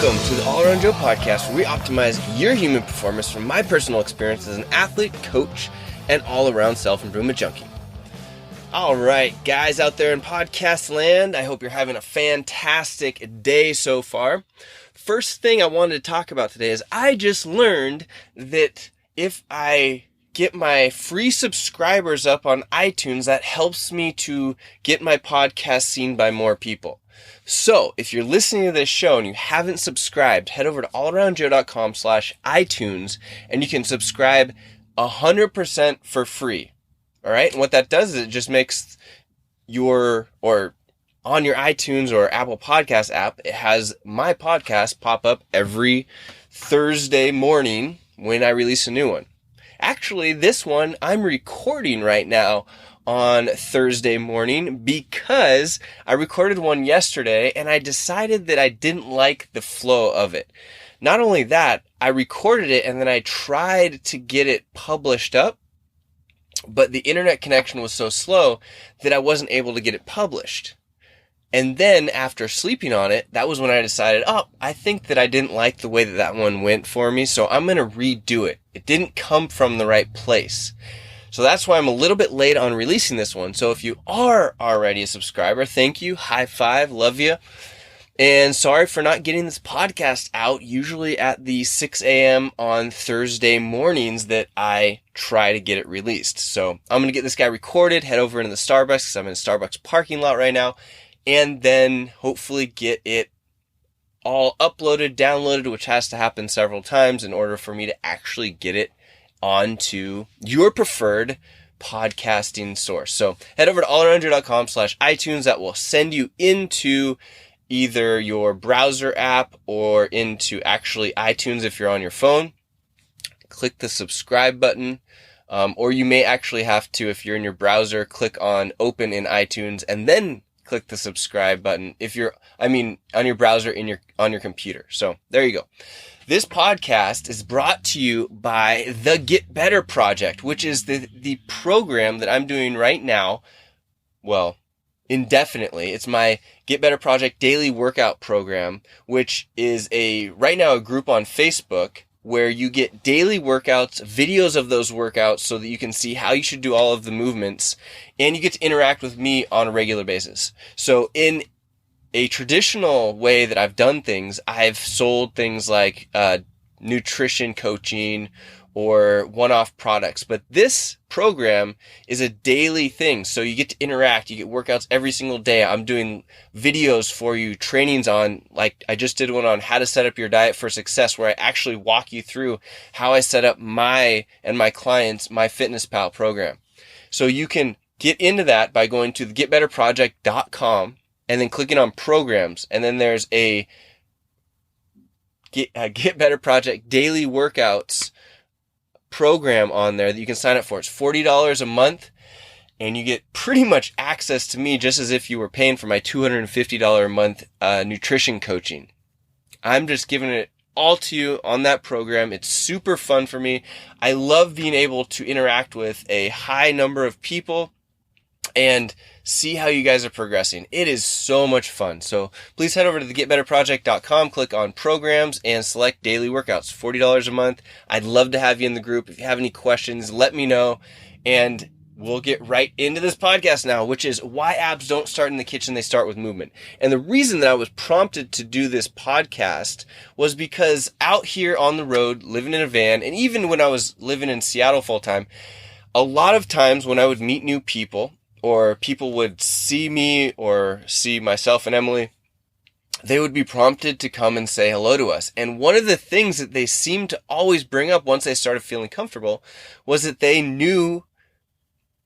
Welcome to the All Around Joe podcast, where we optimize your human performance from my personal experience as an athlete, coach, and all-around self-improvement junkie. All right, guys out there in podcast land, I hope you're having a fantastic day so far. First thing I wanted to talk about today is I just learned that if I get my free subscribers up on iTunes, that helps me to get my podcast seen by more people. So if you're listening to this show and you haven't subscribed, head over to allaroundjoe.com/iTunes and you can subscribe 100% for free. All right. And what that does is it just makes on your iTunes or Apple Podcast app, it has my podcast pop up every Thursday morning when I release a new one. Actually, this one I'm recording right now on Thursday morning because I recorded one yesterday and I decided that I didn't like the flow of it. Not only that, I recorded it and then I tried to get it published up, but the internet connection was so slow that I wasn't able to get it published. And then after sleeping on it, that was when I decided, I think that I didn't like the way that one went for me, so I'm going to redo it. It didn't come from the right place. So that's why I'm a little bit late on releasing this one. So if you are already a subscriber, thank you. High five. Love you. And sorry for not getting this podcast out usually at the 6 a.m. on Thursday mornings that I try to get it released. So I'm going to get this guy recorded, head over into the Starbucks because I'm in a Starbucks parking lot right now, and then hopefully get it all uploaded, downloaded, which has to happen several times in order for me to actually get it onto your preferred podcasting source. So head over to allaroundjoe.com/iTunes. That will send you into either your browser app or into actually iTunes if you're on your phone. Click the subscribe button. Or you may actually have to, if you're in your browser, click on open in iTunes and then click the subscribe button on your browser on your computer. So there you go. This podcast is brought to you by the Get Better Project, which is the program that I'm doing right now. Well, indefinitely. It's my Get Better Project daily workout program, which is right now a group on Facebook where you get daily workouts, videos of those workouts so that you can see how you should do all of the movements, and you get to interact with me on a regular basis. So in a traditional way that I've done things, I've sold things like nutrition coaching or one-off products. But this program is a daily thing. So you get to interact. You get workouts every single day. I'm doing videos for you, trainings on, like I just did one on how to set up your diet for success, where I actually walk you through how I set up my clients, my FitnessPal program. So you can get into that by going to thegetbetterproject.com and then clicking on programs. And then there's a Get Better Project daily workouts program on there that you can sign up for. It's $40 a month and you get pretty much access to me just as if you were paying for my $250 a month nutrition coaching. I'm just giving it all to you on that program. It's super fun for me. I love being able to interact with a high number of people and see how you guys are progressing. It is so much fun. So please head over to thegetbetterproject.com, click on programs, and select daily workouts. $40 a month. I'd love to have you in the group. If you have any questions, let me know. And we'll get right into this podcast now, which is why abs don't start in the kitchen, they start with movement. And the reason that I was prompted to do this podcast was because out here on the road, living in a van, and even when I was living in Seattle full time, a lot of times when I would meet new people, or people would see me or see myself and Emily, they would be prompted to come and say hello to us. And one of the things that they seemed to always bring up once they started feeling comfortable was that they knew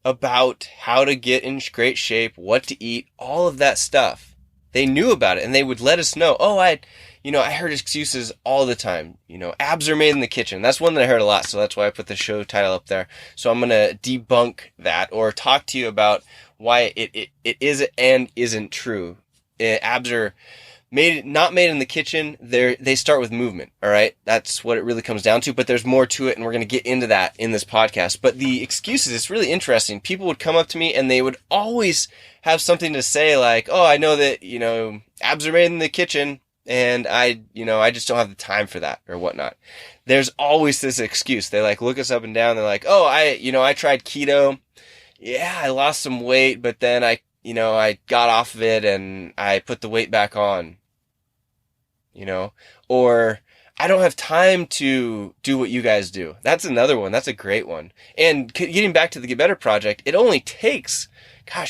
about how to get in great shape, what to eat, all of that stuff. They knew about it and they would let us know, I heard excuses all the time. Abs are made in the kitchen. That's one that I heard a lot, so that's why I put the show title up there. So I'm going to debunk that or talk to you about why it is and isn't true. Abs are not made in the kitchen. They start with movement, all right? That's what it really comes down to, but there's more to it, and we're going to get into that in this podcast. But the excuses, it's really interesting. People would come up to me, and they would always have something to say like, I know that, abs are made in the kitchen, and I just don't have the time for that or whatnot. There's always this excuse. They like look us up and down. They're like, oh, I tried keto. Yeah, I lost some weight, but then I got off of it and I put the weight back on, or I don't have time to do what you guys do. That's another one. That's a great one. And getting back to the Get Better Project, it only takes,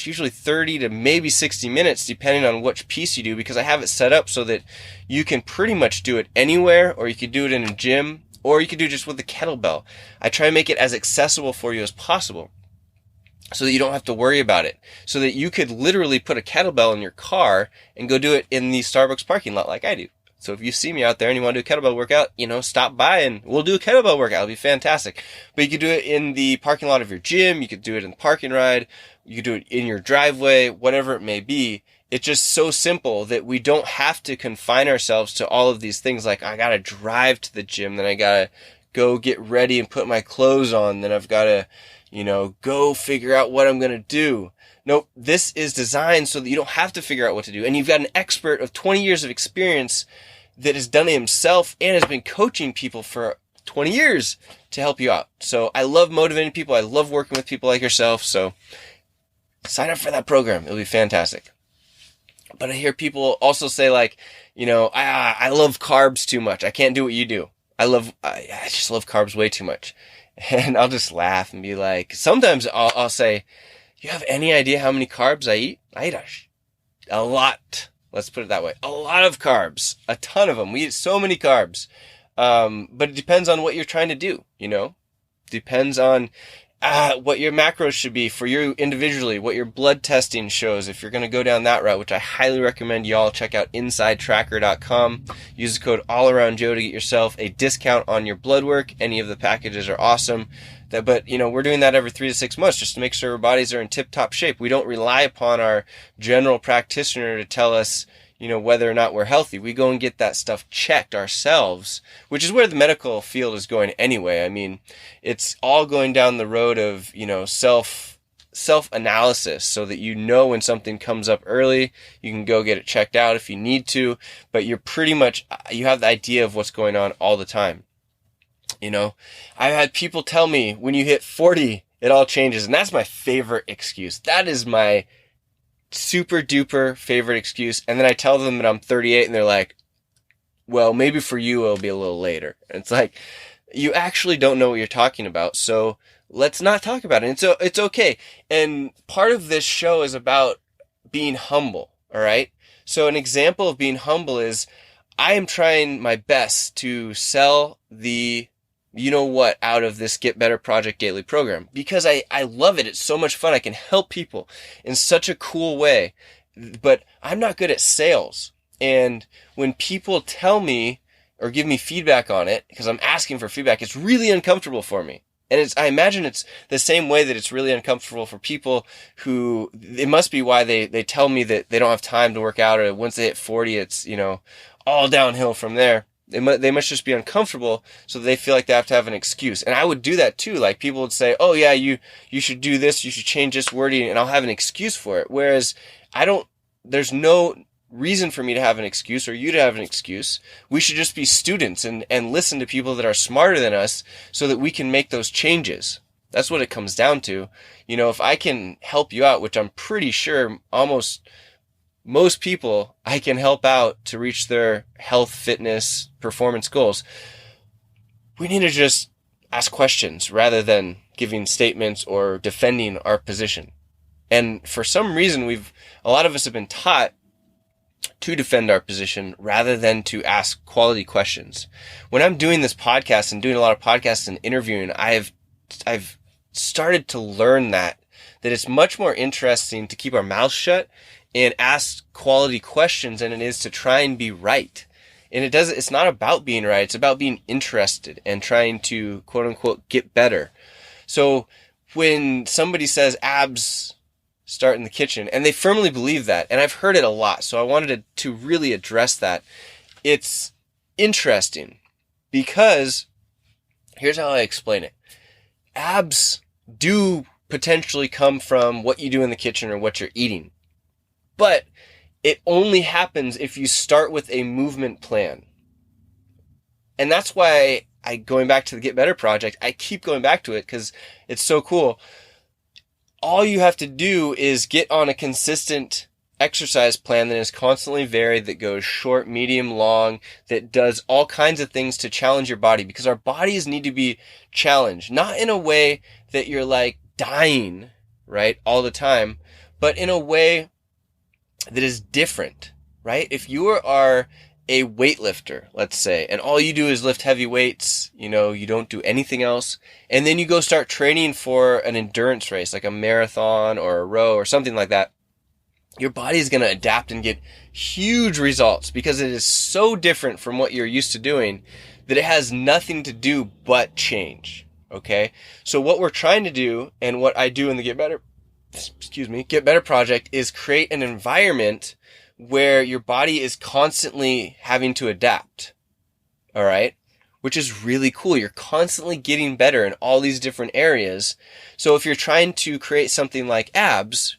usually 30 to maybe 60 minutes, depending on which piece you do, because I have it set up so that you can pretty much do it anywhere, or you could do it in a gym, or you could do it just with the kettlebell. I try to make it as accessible for you as possible so that you don't have to worry about it, so that you could literally put a kettlebell in your car and go do it in the Starbucks parking lot like I do. So if you see me out there and you want to do a kettlebell workout, stop by and we'll do a kettlebell workout. It'll be fantastic. But you could do it in the parking lot of your gym. You could do it in the parking ride. You could do it in your driveway, whatever it may be. It's just so simple that we don't have to confine ourselves to all of these things. Like, I got to drive to the gym, then I got to go get ready and put my clothes on. Then I've got to, go figure out what I'm going to do. Nope. This is designed so that you don't have to figure out what to do. And you've got an expert of 20 years of experience that has done it himself and has been coaching people for 20 years to help you out. So I love motivating people. I love working with people like yourself. So sign up for that program. It'll be fantastic. But I hear people also say like, I love carbs too much. I can't do what you do. I just love carbs way too much. And I'll just laugh and be like, sometimes I'll say, you have any idea how many carbs I eat? I eat a lot. Let's put it that way. A lot of carbs. A ton of them. We eat so many carbs. But it depends on what you're trying to do, Depends on what your macros should be for you individually, what your blood testing shows. If you're going to go down that route, which I highly recommend y'all check out InsideTracker.com. Use the code AllAroundJoe to get yourself a discount on your blood work. Any of the packages are awesome. But we're doing that every 3 to 6 months just to make sure our bodies are in tip-top shape. We don't rely upon our general practitioner to tell us, whether or not we're healthy. We go and get that stuff checked ourselves, which is where the medical field is going anyway. I mean, it's all going down the road of, self-analysis so that when something comes up early, you can go get it checked out if you need to, but you have the idea of what's going on all the time. I've had people tell me when you hit 40, it all changes. And that's my favorite excuse. That is my super duper favorite excuse. And then I tell them that I'm 38 and they're like, well, maybe for you, it'll be a little later. And it's like, you actually don't know what you're talking about. So let's not talk about it. And so it's okay. And part of this show is about being humble. All right. So an example of being humble is I am trying my best to sell the out of this Get Better Project Daily program because I love it. It's so much fun. I can help people in such a cool way, but I'm not good at sales. And when people tell me or give me feedback on it, because I'm asking for feedback, it's really uncomfortable for me. And I imagine it's the same way that it's really uncomfortable for people who, it must be why they tell me that they don't have time to work out, or once they hit 40, it's, all downhill from there. They must just be uncomfortable, so they feel like they have to have an excuse. And I would do that too. Like, people would say, oh yeah, you should do this, you should change this wording, and I'll have an excuse for it. Whereas there's no reason for me to have an excuse or you to have an excuse. We should just be students and listen to people that are smarter than us so that we can make those changes. That's what it comes down to. If I can help you out, which I'm pretty sure almost most people I can help out to reach their health, fitness, performance goals, we need to just ask questions rather than giving statements or defending our position. And for some reason, a lot of us have been taught to defend our position rather than to ask quality questions. When I'm doing this podcast and doing a lot of podcasts and interviewing, I've started to learn that it's much more interesting to keep our mouths shut and ask quality questions than it is to try and be right. And it's not about being right. It's about being interested and trying to, quote unquote, get better. So when somebody says abs start in the kitchen, and they firmly believe that, and I've heard it a lot, so I wanted to really address that. It's interesting because here's how I explain it. Abs do potentially come from what you do in the kitchen or what you're eating. But it only happens if you start with a movement plan. And that's why going back to the Get Better Project, I keep going back to it because it's so cool. All you have to do is get on a consistent exercise plan that is constantly varied, that goes short, medium, long, that does all kinds of things to challenge your body, because our bodies need to be challenged, not in a way that you're like dying, right, all the time, but in a way that is different, right? If you are a weightlifter, let's say, and all you do is lift heavy weights, you don't do anything else, and then you go start training for an endurance race, like a marathon or a row or something like that, your body is going to adapt and get huge results because it is so different from what you're used to doing that it has nothing to do but change. Okay? So what we're trying to do, and what I do in the Get Better Project, is create an environment where your body is constantly having to adapt. All right? Which is really cool. You're constantly getting better in all these different areas. So if you're trying to create something like abs,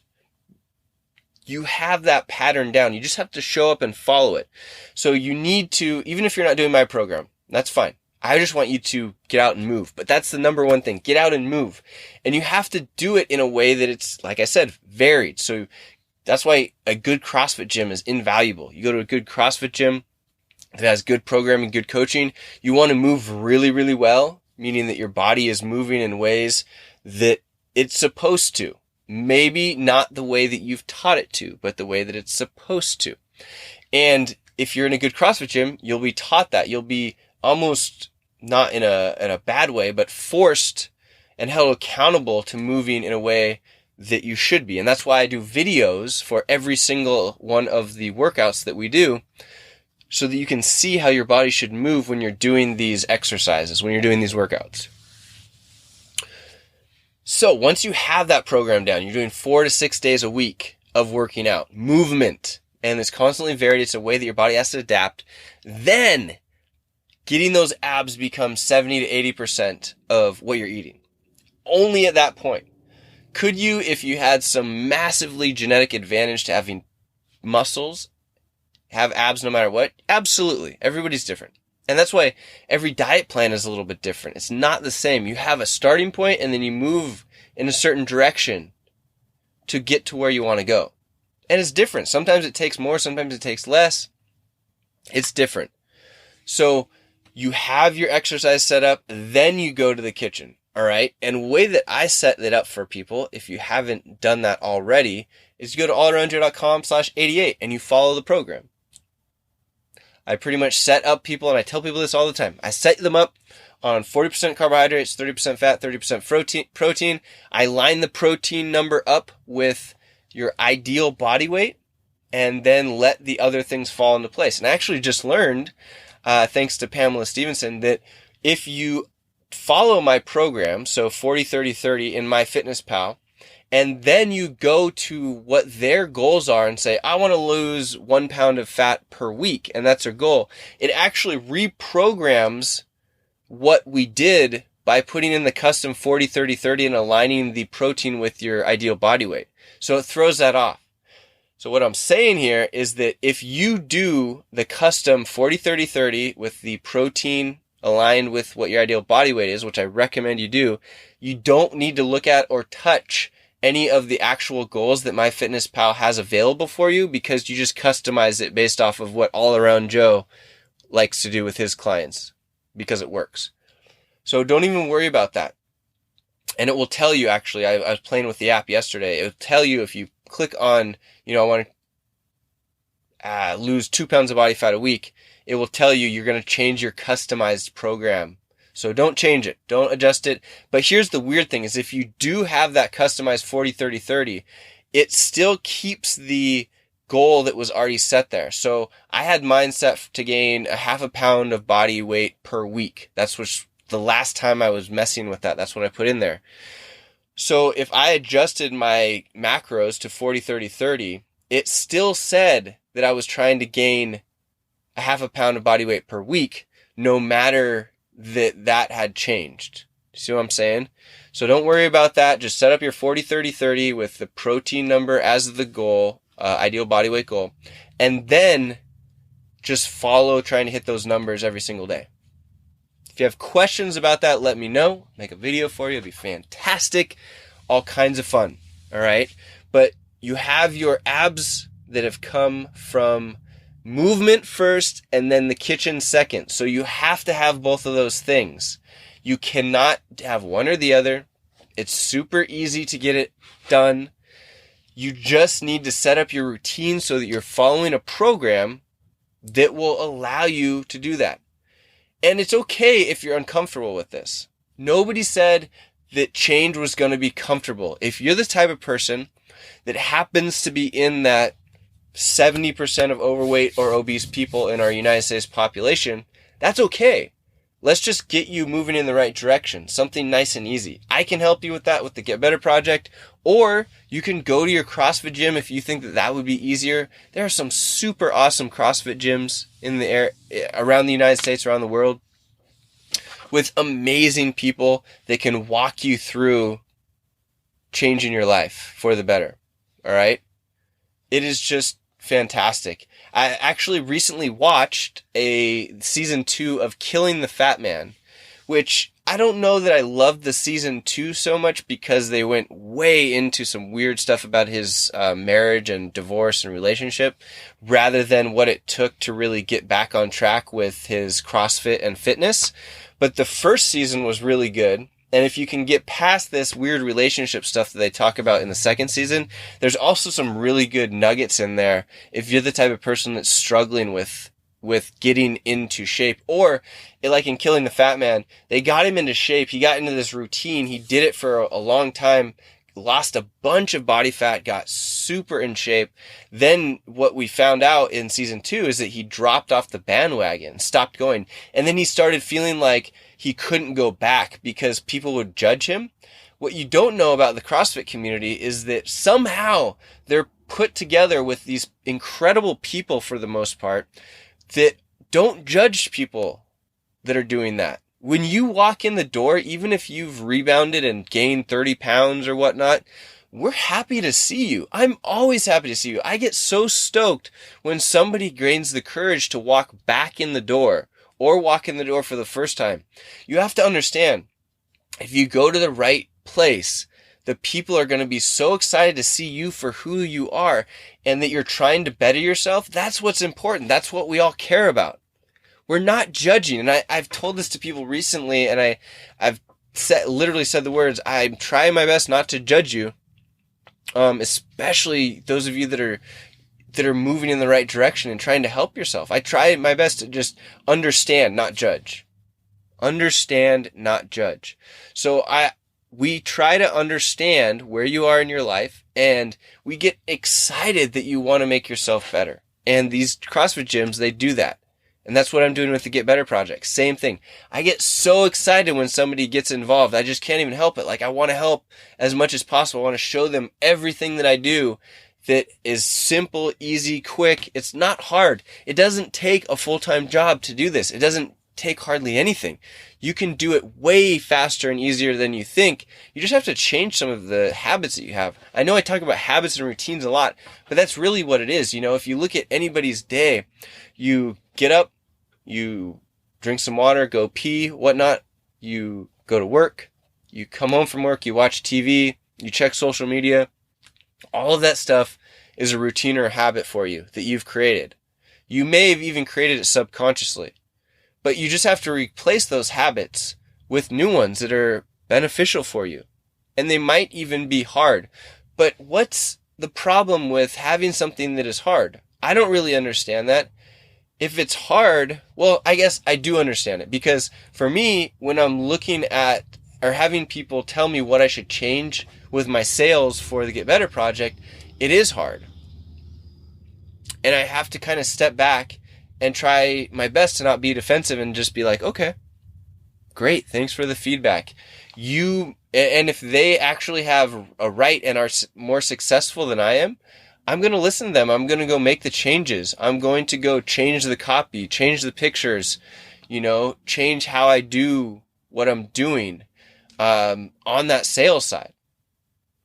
you have that pattern down. You just have to show up and follow it. So you need to, even if you're not doing my program, that's fine. I just want you to get out and move. But that's the number one thing. Get out and move. And you have to do it in a way that it's, like I said, varied. So that's why a good CrossFit gym is invaluable. You go to a good CrossFit gym that has good programming, good coaching. You want to move really, really well, meaning that your body is moving in ways that it's supposed to. Maybe not the way that you've taught it to, but the way that it's supposed to. And if you're in a good CrossFit gym, you'll be taught that. You'll be almost, not in a bad way, but forced and held accountable to moving in a way that you should be. And that's why I do videos for every single one of the workouts that we do, so that you can see how your body should move when you're doing these exercises, when you're doing these workouts. So once you have that program down, you're doing 4 to 6 days a week of working out, movement, and it's constantly varied. It's a way that your body has to adapt. Then getting those abs becomes 70 to 80% of what you're eating. Only at that point. Could you, if you had some massively genetic advantage to having muscles, have abs no matter what? Absolutely. Everybody's different. And that's why every diet plan is a little bit different. It's not the same. You have a starting point and then you move in a certain direction to get to where you want to go. And it's different. Sometimes it takes more, sometimes it takes less. It's different. So you have your exercise set up, then you go to the kitchen. All right. And the way that I set it up for people, if you haven't done that already, is you go to allaroundjoe.com/88 and you follow the program. I pretty much set up people, and I tell people this all the time. I set them up on 40% carbohydrates, 30% fat, 30% protein. I line the protein number up with your ideal body weight and then let the other things fall into place. And I actually just learned, thanks to Pamela Stevenson, that if you follow my program, so 40-30-30 in MyFitnessPal, and then you go to what their goals are and say, I want to lose 1 pound of fat per week, and that's their goal. It actually reprograms what we did by putting in the custom 40-30-30 and aligning the protein with your ideal body weight. So it throws that off. So what I'm saying here is that if you do the custom 40-30-30 with the protein aligned with what your ideal body weight is, which I recommend you do, you don't need to look at or touch any of the actual goals that MyFitnessPal has available for you, because you just customize it based off of what All Around Joe likes to do with his clients, because it works. So don't even worry about that. And it will tell you, actually, I was playing with the app yesterday. It will tell you if you click on, I want to lose 2 pounds of body fat a week, it will tell you you're going to change your customized program. So don't change it. Don't adjust it. But here's the weird thing is if you do have that customized 40-30-30, it still keeps the goal that was already set there. So I had mine set to gain 0.5 pound of body weight per week. That's the last time I was messing with that. That's what I put in there. So if I adjusted my macros to 40-30-30, it still said that I was trying to gain 0.5 pound of body weight per week, no matter that had changed. See what I'm saying? So don't worry about that. Just set up your 40-30-30 with the protein number as the goal ideal body weight goal, and then just follow trying to hit those numbers every single day. If you have questions about that, let me know. Make a video for you. It'd be fantastic. All kinds of fun. All right. But you have your abs that have come from movement first and then the kitchen second. So you have to have both of those things. You cannot have one or the other. It's super easy to get it done. You just need to set up your routine so that you're following a program that will allow you to do that. And it's okay if you're uncomfortable with this. Nobody said that change was going to be comfortable. If you're the type of person that happens to be in that 70% of overweight or obese people in our United States population, that's okay. Let's just get you moving in the right direction. Something nice and easy. I can help you with that with the Get Better Project, or you can go to your CrossFit gym if you think that that would be easier. There are some super awesome CrossFit gyms in the air around the United States, around the world, with amazing people that can walk you through changing your life for the better. All right? It is just fantastic. I actually recently watched a season 2 of Killing the Fat Man, which I don't know that I loved the season 2 so much because they went way into some weird stuff about his marriage and divorce and relationship rather than what it took to really get back on track with his CrossFit and fitness. But the first season was really good. And if you can get past this weird relationship stuff that they talk about in the second season, there's also some really good nuggets in there if you're the type of person that's struggling with getting into shape. Or, like in Killing the Fat Man, they got him into shape. He got into this routine. He did it for a long time, lost a bunch of body fat, got super in shape. Then what we found out in season 2 is that he dropped off the bandwagon, stopped going. And then he started feeling like he couldn't go back because people would judge him. What you don't know about the CrossFit community is that somehow they're put together with these incredible people for the most part that don't judge people that are doing that. When you walk in the door, even if you've rebounded and gained 30 pounds or whatnot, we're happy to see you. I'm always happy to see you. I get so stoked when somebody gains the courage to walk back in the door or walk in the door for the first time. You have to understand, if you go to the right place, the people are going to be so excited to see you for who you are and that you're trying to better yourself. That's what's important. That's what we all care about. We're not judging. And I've told this to people recently, and I've literally said the words, I'm trying my best not to judge you, especially those of you that are moving in the right direction and trying to help yourself. I try my best to just understand, not judge. Understand, not judge. So we try to understand where you are in your life, and we get excited that you want to make yourself better. And these CrossFit gyms, they do that. And that's what I'm doing with the Get Better Project. Same thing. I get so excited when somebody gets involved. I just can't even help it. Like, I want to help as much as possible. I want to show them everything that I do that is simple, easy, quick. It's not hard. It doesn't take a full-time job to do this. It doesn't take hardly anything. You can do it way faster and easier than you think. You just have to change some of the habits that you have. I know I talk about habits and routines a lot, but that's really what it is. You know, if you look at anybody's day, you get up, you drink some water, go pee, whatnot. You go to work, you come home from work, you watch TV, you check social media. All of that stuff is a routine or a habit for you that you've created. You may have even created it subconsciously, but you just have to replace those habits with new ones that are beneficial for you. And they might even be hard. But what's the problem with having something that is hard? I don't really understand that. If it's hard, well, I guess I do understand it, because for me, when I'm looking at or having people tell me what I should change with my sales for the Get Better Project, it is hard. And I have to kind of step back and try my best to not be defensive and just be like, okay, great, thanks for the feedback. And if they actually have a right and are more successful than I am, I'm going to listen to them. I'm going to go make the changes. I'm going to go change the copy, change the pictures, change how I do what I'm doing on that sales side.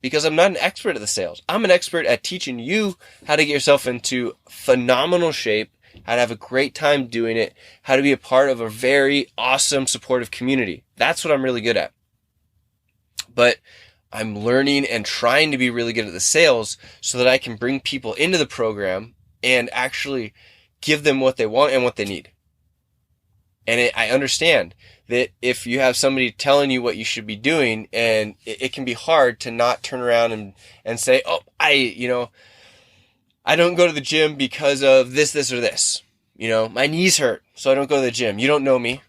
because I'm not an expert at the sales. I'm an expert at teaching you how to get yourself into phenomenal shape, how to have a great time doing it, how to be a part of a very awesome, supportive community. That's what I'm really good at. But I'm learning and trying to be really good at the sales so that I can bring people into the program and actually give them what they want and what they need. And I understand that if you have somebody telling you what you should be doing, and it can be hard to not turn around and say, oh, I don't go to the gym because of this, or this. My knees hurt, so I don't go to the gym. You don't know me.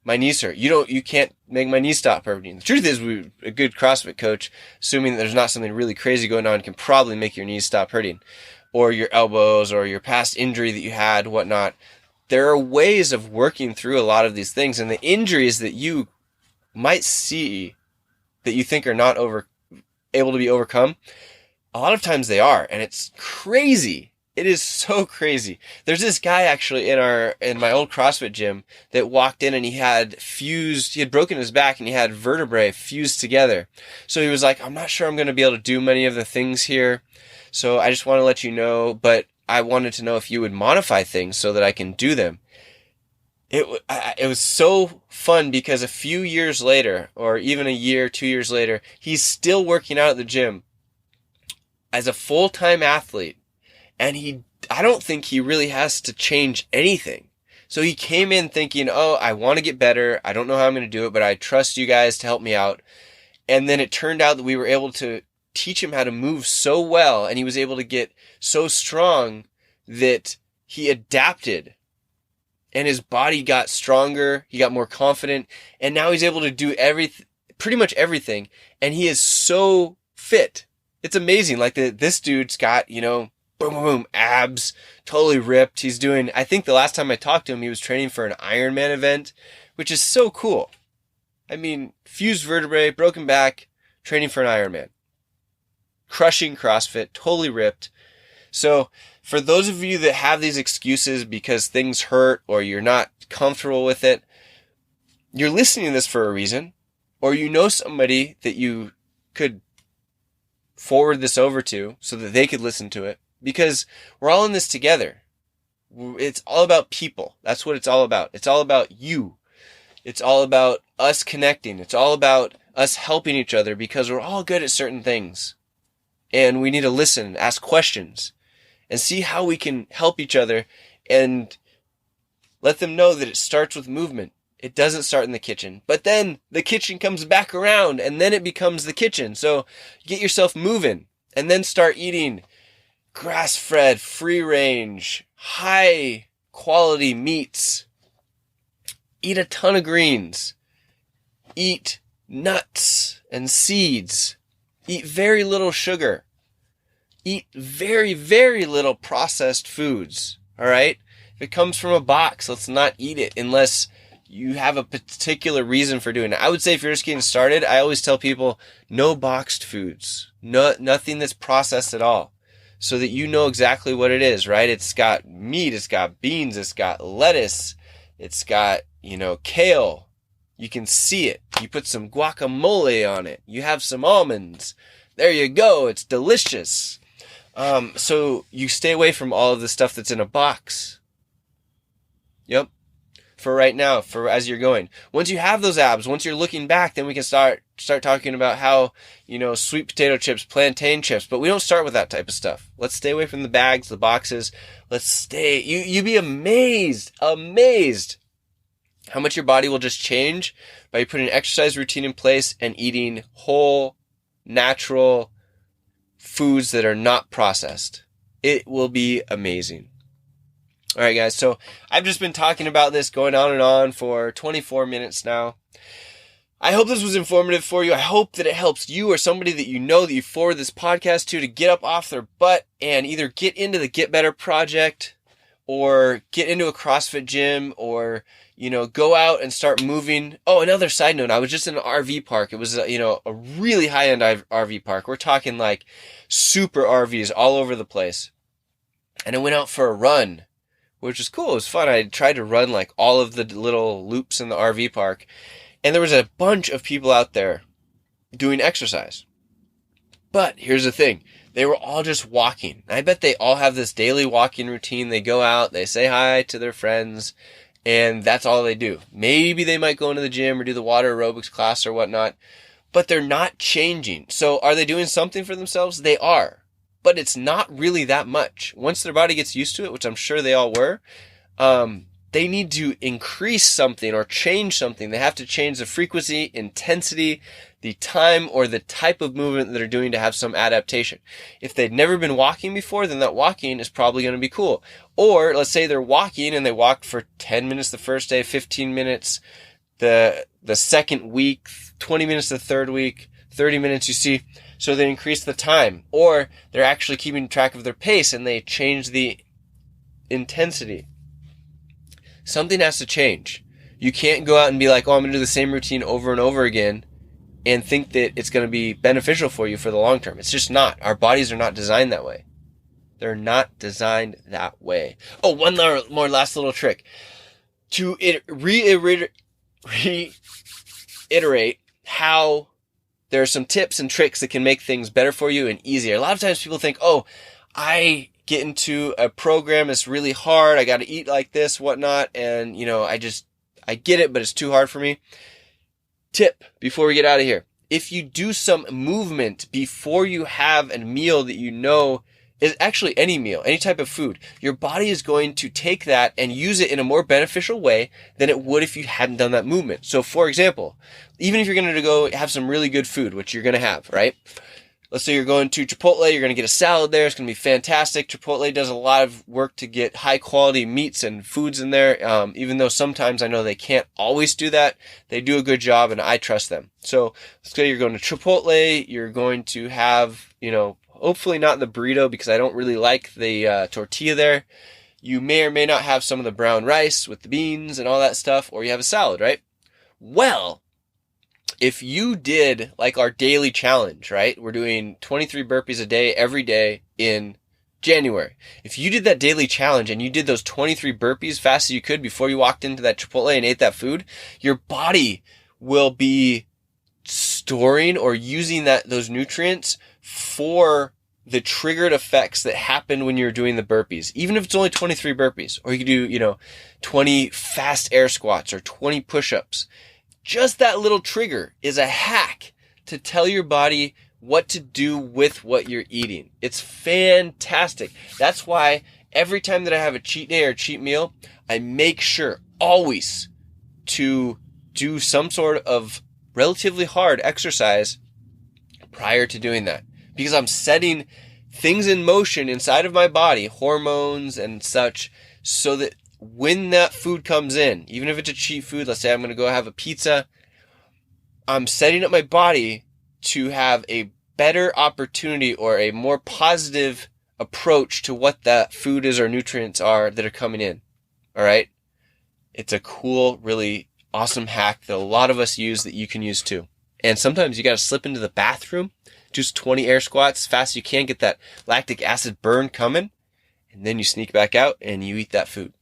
My knees hurt. You can't make my knees stop hurting. The truth is, a good CrossFit coach, assuming that there's not something really crazy going on, can probably make your knees stop hurting, or your elbows, or your past injury that you had, whatnot. There are ways of working through a lot of these things, and the injuries that you might see that you think are not able to be overcome, a lot of times they are, and it's crazy. It is so crazy. There's this guy actually in my old CrossFit gym that walked in, and he had broken his back, and he had vertebrae fused together. So he was like, I'm not sure I'm going to be able to do many of the things here. So I just want to let you know, but I wanted to know if you would modify things so that I can do them. It was so fun because a few years later, or even a year, 2 years later, he's still working out at the gym as a full-time athlete. And I don't think he really has to change anything. So he came in thinking, oh, I want to get better. I don't know how I'm going to do it, but I trust you guys to help me out. And then it turned out that we were able to teach him how to move so well, and he was able to get so strong that he adapted, and his body got stronger. He got more confident, and now he's able to do pretty much everything. And he is so fit. It's amazing. Like this dude's got, boom, boom, boom, abs, totally ripped. He's doing, I think the last time I talked to him, he was training for an Ironman event, which is so cool. I mean, fused vertebrae, broken back, training for an Ironman. Crushing CrossFit, totally ripped. So for those of you that have these excuses because things hurt or you're not comfortable with it, you're listening to this for a reason, or you know somebody that you could forward this over to so that they could listen to it, because we're all in this together. It's all about people. That's what it's all about. It's all about you. It's all about us connecting. It's all about us helping each other because we're all good at certain things. And we need to listen, ask questions, and see how we can help each other and let them know that it starts with movement. It doesn't start in the kitchen. But then the kitchen comes back around, and then it becomes the kitchen. So get yourself moving, and then start eating grass-fed, free-range, high-quality meats. Eat a ton of greens. Eat nuts and seeds. Eat very little sugar. Eat very, very little processed foods. All right? If it comes from a box, let's not eat it unless you have a particular reason for doing it. I would say if you're just getting started, I always tell people no boxed foods. Nothing that's processed at all. So that you know exactly what it is, right? It's got meat, it's got beans, it's got lettuce, it's got, kale. You can see it. You put some guacamole on it. You have some almonds. There you go. It's delicious. So you stay away from all of the stuff that's in a box. Yep. For right now, for as you're going. Once you have those abs, once you're looking back, then we can start talking about how, sweet potato chips, plantain chips, but we don't start with that type of stuff. Let's stay away from the bags, the boxes. You'd be amazed how much your body will just change by putting an exercise routine in place and eating whole, natural foods that are not processed. It will be amazing. All right, guys. So I've just been talking about this, going on and on for 24 minutes now. I hope this was informative for you. I hope that it helps you or somebody that you know that you forward this podcast to get up off their butt and either get into the Get Better Project or get into a CrossFit gym or, go out and start moving. Oh, another side note. I was just in an RV park. It was, a really high-end RV park. We're talking like super RVs all over the place. And I went out for a run, which was cool. It was fun. I tried to run like all of the little loops in the RV park. And there was a bunch of people out there doing exercise. But here's the thing. They were all just walking. I bet they all have this daily walking routine. They go out, they say hi to their friends, and that's all they do. Maybe they might go into the gym or do the water aerobics class or whatnot, but they're not changing. So are they doing something for themselves? They are. But it's not really that much. Once their body gets used to it, which I'm sure they all were, they need to increase something or change something. They have to change the frequency, intensity, the time, or the type of movement that they're doing to have some adaptation. If they'd never been walking before, then that walking is probably going to be cool. Or let's say they're walking and they walked for 10 minutes the first day, 15 minutes the second week, 20 minutes the third week, 30 minutes, you see. So they increase the time. Or they're actually keeping track of their pace and they change the intensity. Something has to change. You can't go out and be like, oh, I'm going to do the same routine over and over again and think that it's going to be beneficial for you for the long term. It's just not. Our bodies are not designed that way. They're not designed that way. Oh, one more last little trick. To reiterate how there are some tips and tricks that can make things better for you and easier. A lot of times people think, oh, I get into a program, it's really hard, I got to eat like this, whatnot, and, I get it, but it's too hard for me. Tip before we get out of here. If you do some movement before you have a meal that you know is actually any meal, any type of food, your body is going to take that and use it in a more beneficial way than it would if you hadn't done that movement. So for example, even if you're going to go have some really good food, which you're going to have, right? Let's say you're going to Chipotle, you're going to get a salad there. It's going to be fantastic. Chipotle does a lot of work to get high quality meats and foods in there. Even though sometimes I know they can't always do that, they do a good job and I trust them. So let's say you're going to Chipotle, you're going to have, hopefully not the burrito because I don't really like the tortilla there. You may or may not have some of the brown rice with the beans and all that stuff, or you have a salad, right? Well, if you did like our daily challenge, right? We're doing 23 burpees a day every day in January. If you did that daily challenge and you did those 23 burpees fast as you could before you walked into that Chipotle and ate that food, your body will be storing or using those nutrients for the triggered effects that happen when you're doing the burpees. Even if it's only 23 burpees, or you could do, 20 fast air squats or 20 push-ups. Just that little trigger is a hack to tell your body what to do with what you're eating. It's fantastic. That's why every time that I have a cheat day or cheat meal, I make sure always to do some sort of relatively hard exercise prior to doing that. Because I'm setting things in motion inside of my body, hormones and such, so that when that food comes in, even if it's a cheat food, let's say I'm going to go have a pizza, I'm setting up my body to have a better opportunity or a more positive approach to what that food is or nutrients are that are coming in. All right? It's a cool, really awesome hack that a lot of us use that you can use too. And sometimes you got to slip into the bathroom, just 20 air squats as fast as you can, get that lactic acid burn coming, and then you sneak back out and you eat that food.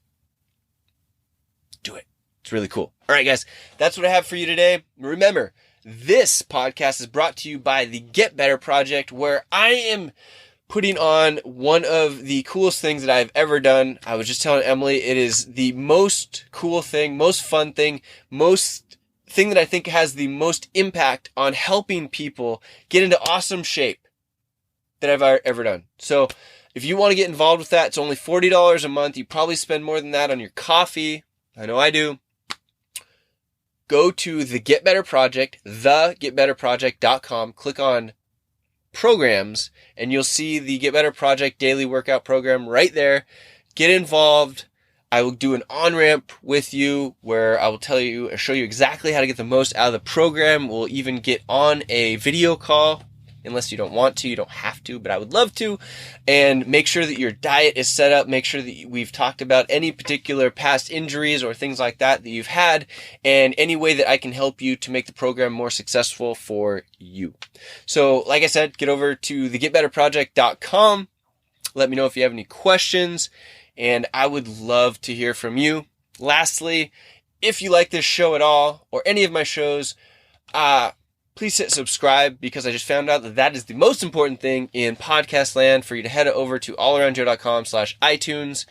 Do it. It's really cool. All right, guys, that's what I have for you today. Remember, this podcast is brought to you by the Get Better Project, where I am putting on one of the coolest things that I've ever done. I was just telling Emily, it is the most cool thing, most fun thing, most thing that I think has the most impact on helping people get into awesome shape that I've ever done. So if you want to get involved with that, it's only $40 a month. You probably spend more than that on your coffee. I know I do. Go to the Get Better Project, thegetbetterproject.com, click on programs, and you'll see the Get Better Project daily workout program right there. Get involved. I will do an on-ramp with you where I will show you exactly how to get the most out of the program. We'll even get on a video call. Unless you don't want to, you don't have to, but I would love to. And make sure that your diet is set up. Make sure that we've talked about any particular past injuries or things like that you've had, and any way that I can help you to make the program more successful for you. So, like I said, get over to thegetbetterproject.com. Let me know if you have any questions, and I would love to hear from you. Lastly, if you like this show at all, or any of my shows, please hit subscribe, because I just found out that that is the most important thing in podcast land, for you to head over to allaroundjoe.com/iTunes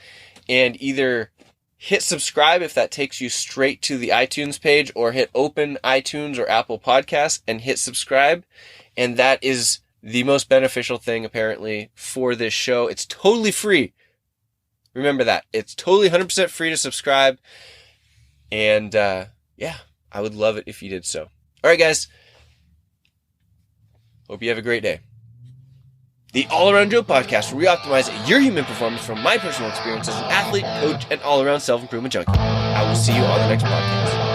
and either hit subscribe if that takes you straight to the iTunes page, or hit open iTunes or Apple Podcasts and hit subscribe. And that is the most beneficial thing, apparently, for this show. It's totally free. Remember that. It's totally 100% free to subscribe. And yeah, I would love it if you did so. All right, guys. Hope you have a great day. The All Around Joe podcast, where we optimize your human performance from my personal experience as an athlete, coach, and all-around self-improvement junkie. I will see you on the next podcast.